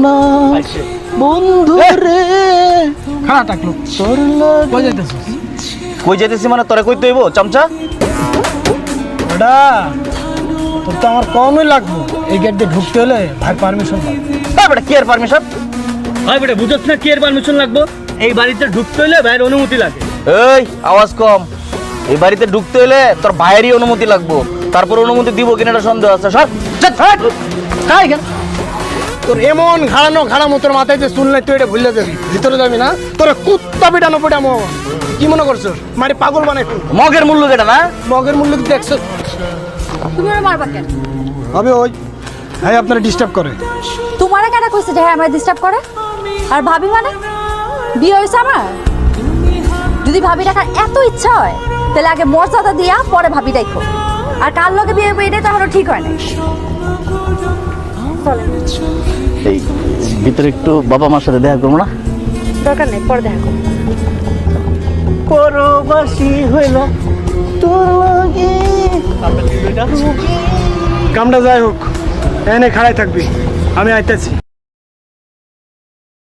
না বন্ধু রে খাড়া টাকলো তোর কই যাইতেছিস? কই যাইতেছি মানে তোরে কইতে হইব চামচা? ওটা তোর তো আমার কমই লাগবো। এই গেট দিয়ে ঢুকতে হলে ভাই পারমিশন লাগবে। হ্যাঁ বেটা কি আর পারমিশন? ভাই বেটা বুঝছ না কি এর পারমিশন লাগবে? এই বাড়িতে ঢুকতে হইলে ভাইয়ের অনুমতি লাগে। এই আওয়াজ কম। এই বাড়িতে ঢুকতে হলে তোর ভাইয়েরই অনুমতি লাগবো, তারপর অনুমতি দিব কিনা এটা সন্দেহ আছে। সর খাই কেন তোর এমন ঘাড়ামো তোর মাথায় যে চুল নাই তুই এটা ভুলে যাবি, ভিতরে যাবি না তোর কুত্তা পেটানো পেটামো। কি মনে করছো মারি পাগল বানাই মগের মূল্য কেটা না? মগের মূল্য কি দেখছো? তুমি ওরা মারবা কেন? হবে ওই হ্যাঁ আপনারা ডিস্টার্ব করে। তোমারা কেন কইছে যে হ্যাঁ আমরা ডিস্টার্ব করে? আর ভাবি মানে বিয়ে হয়েছে আমার? যদি ভাবি রাখার এত ইচ্ছা হয় তাহলে আগে মর্যাদা দিয়া পরে ভাবি দেখো। আর কার লগে বিয়ে হবে এটাই তো এখনো ঠিক হয় নাই। চলে এই ভিতরে একটু বাবা মার সাথে দেখা করবো না? দরকার নেই, পরে দেখা করবো। পরবাসী হইল তোর লাগে। কামটা যাই হোক এনে খাড়াই থাকবি, আমি আইতেছি।